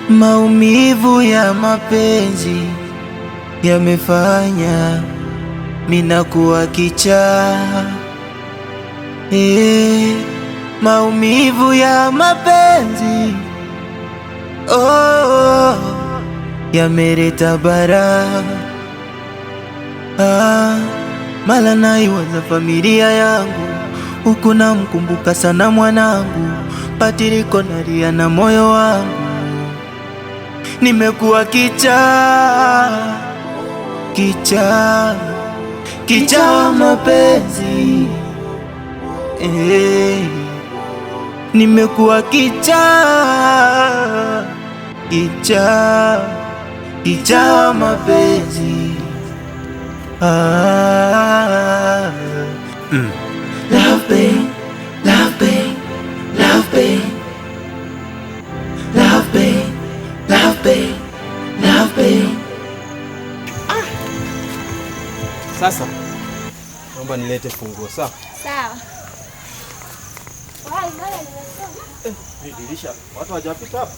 Maumivu ya mapenzi yamefanya mina kuwa kichaa. Maumivu ya mapenzi yameleta bara. Mala naiwaza familia yangu, huku namkumbuka sana mwanangu. Patiriko nalia na moyo wangu, nimekuwa kichaa, kichaa, kichaa wa mapenzi. Nimekuwa kichaa, kichaa, kichaa wa mapenzi. Love pain, love pain, love pain, love pain, love pain, love pain. Sasa naomba nilete funguo. Sawa sawa. Dirisha watu hawajapita hapa.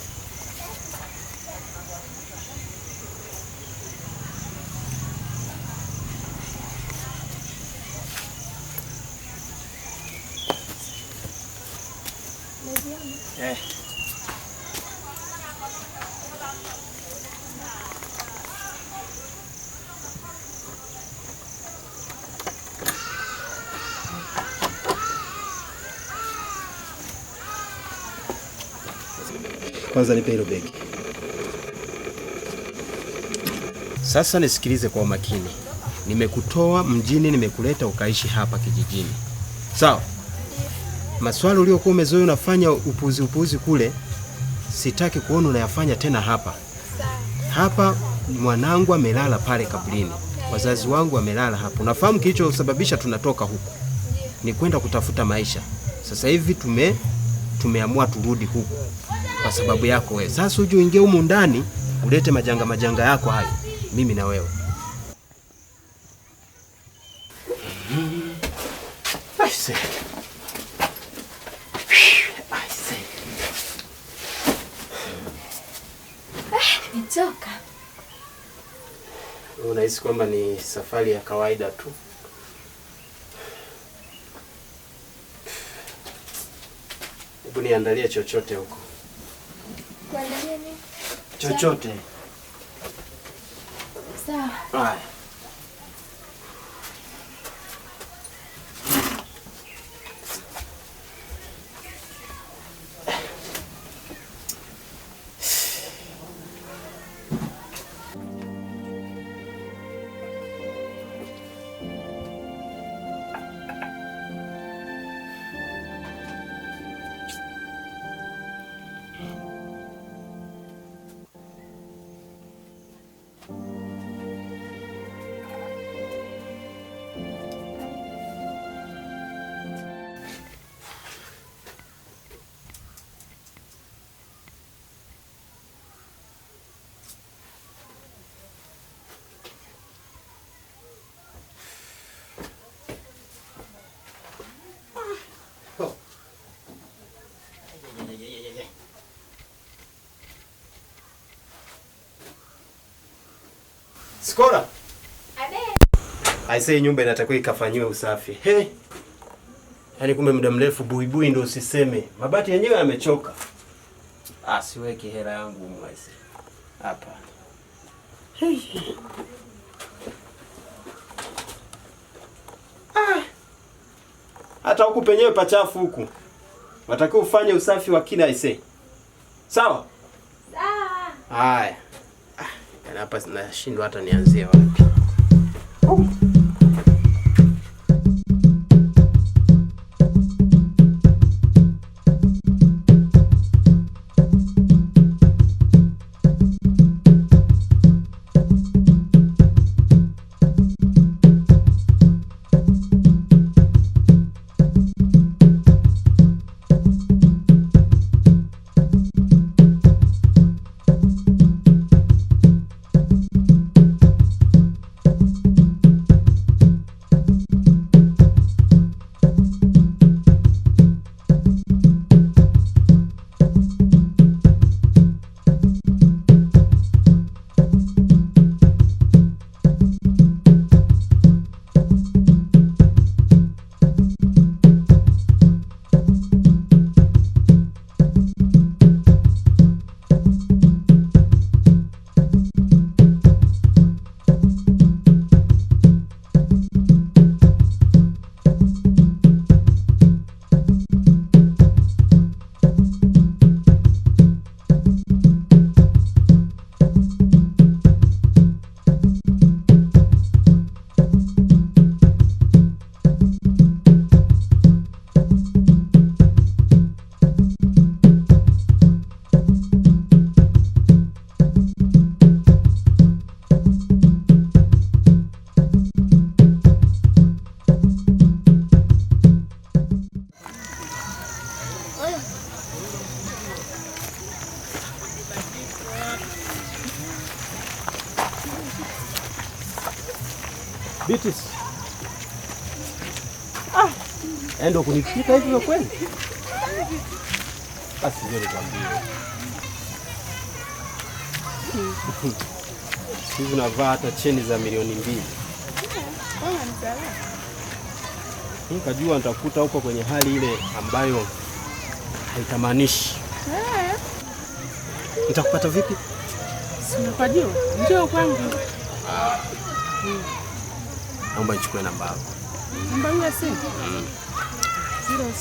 Kwanza nipe hilo begi. Sasa nisikilize kwa umakini. Nimekutoa mjini, nimekuleta ukaishi hapa kijijini. Sawa? Maswali uliokuwa umezoea unafanya upuzi kule, sitaki kuona unayafanya tena hapa. Hapa mwanangu amelala pale kaburini. Wazazi wangu wamelala hapa. Unafahamu kilichosababisha tunatoka huku? Ni kwenda kutafuta maisha. Sasa hivi tumeamua turudi huku kwa sababu yako wewe. Sasa uje uingie humu ndani ulete majanga yako hayo, mimi na wewe. Nimechoka. Unahisi kwamba ni safari ya kawaida tu? Hebu niandalie chochote huko. Kuandalia nini? Chochote. Sawa. Haya. Skora. Abe. Aisee, nyumba inatakiwa ikafanyiwe usafi. Yaani kumbe muda mrefu buibui ndio usiseme. Mabati yenyewe yamechoka. Siweki hela yangu mwezi. Hapa. Hata huku penyewe pachafu huku. Watakiwa ufanye usafi wa kina aisee. Sawa? Sawa. Haya. Hapa nashindwa hata nianzie wapi. Beatrice. Endo kunipita hivyo kweli? Basi ndio nikwambie. Hivi navaa hata cheni za milioni 2. Nikajua nitakuta huko kwenye hali ile ambayo haitamanishi. Nitakupata vipi? Sinakujua. Njoo kwangu. Naomba nichukue namba yako. Namba ya simu?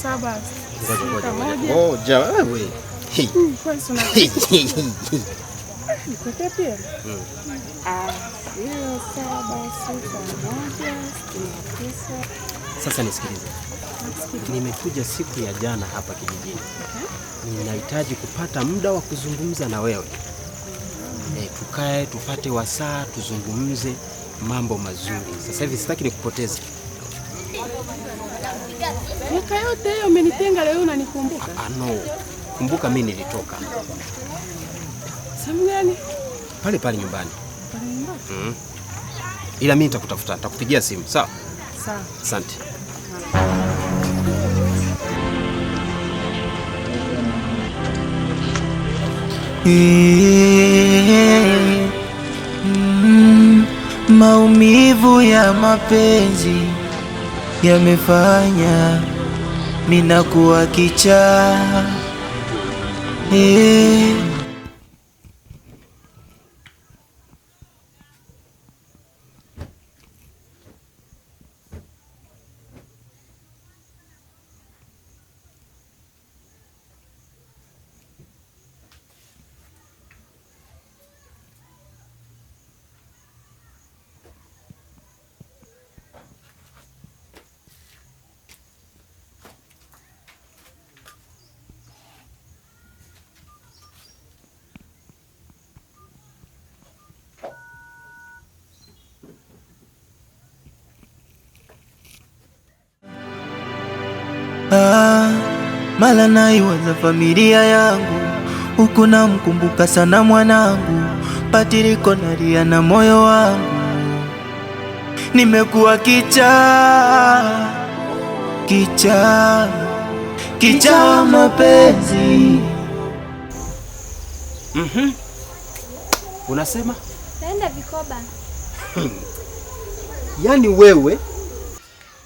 07. Ngoja wewe. Kwa suna. Nikupe pia? 0761. Sasa nisikilize. Nimekuja siku ya jana hapa kijijini. Ninahitaji kupata muda wa kuzungumza na wewe. Tukae tupate wasaa tuzungumze mambo mazuri. Sasa hivi sitaki nikupoteze. Miaka yote hiyo umenitenga, leo unanikumbuka? No. Kumbuka mimi nilitoka. Sehemu gani? Pale pale nyumbani. Pale nyumbani? Ila mimi nitakutafuta, nitakupigia simu, sawa? Sawa. Asante. Maumivu ya mapenzi yamefanya mimi nakuwa kichaa. Mala naiwaza familia yangu, huku namkumbuka sana mwanangu. Patiriko nalia na moyo wangu, nimekuwa kichaa, kichaa, kichaa wa mapenzi. Unasema? Naenda vikoba. Yaani wewe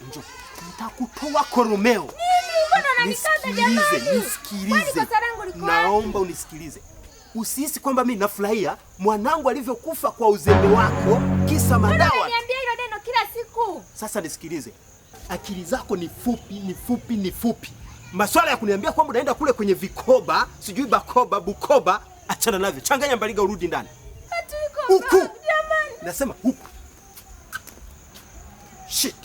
njoo nitakutoa koromeo. Nisikilize. Naomba unisikilize. Usihisi kwamba mimi nafurahia mwanangu alivyokufa kwa uzembe wako kisa madawa. Unaniambia hilo neno kila siku. Sasa nisikilize. Akili zako ni fupi. Masuala ya kuniambia kwamba unaenda kule kwenye vikoba, sijui bakoba, bukoba, achana navyo. Changanya mbaliga urudi ndani. Huku. Jamani. Nasema huku. Shit.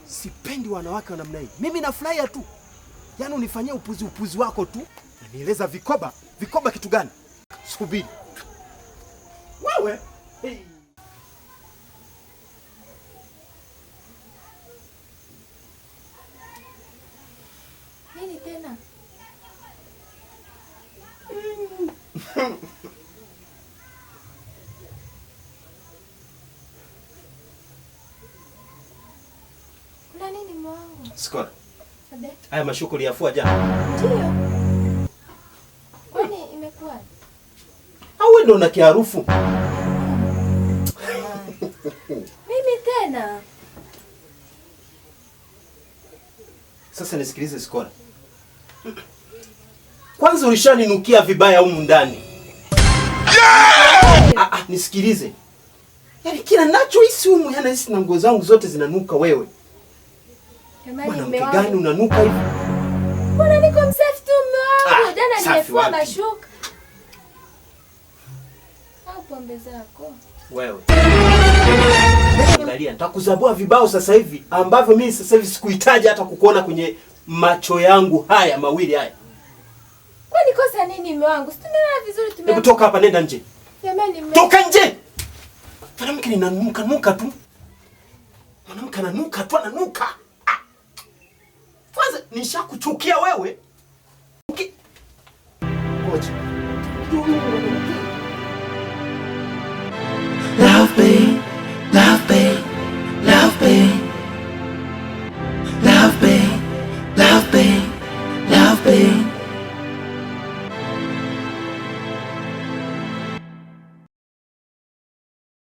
Sipendi wanawake wa namna hii. Mimi nafurahia tu. Yaani unifanyia upuzi wako tu. Nieleza vikoba kitu gani? Subiri. Wewe. Hey. Nini tena? Kuna nini mwangu? Skora. Abe. Haya mashuka uliyafua jana. Ndio. Kwani imekuwa? Au wewe ndo una kiharufu? Mimi tena. Sasa nisikilize Skora. Kwanza ulishaninukia vibaya humu ndani. Nisikilize. Yaani kila ninachohisi humu hisi na nguo zangu zote zinanuka wewe. Mwanamke gani unanuka hivi? Mbona niko msafi tu mume wangu? Jana nimefua mashuka. Au pombe zako? Wewe. Angalia, nitakuzabua vibao sasa hivi ambavyo mimi sasa hivi sikuhitaji hata kukuona kwenye macho yangu haya mawili haya. Kwani kosa nini mume wangu? Si tumeona vizuri tumeona. Hebu toka hapa, nenda nje. Jamani Toka nje. Mwanamke ninanuka tu. Mwanamke ananuka tu, ananuka. Kwanza nishakuchukia wewe. Ngoja. Love, babe, love, babe, love pain.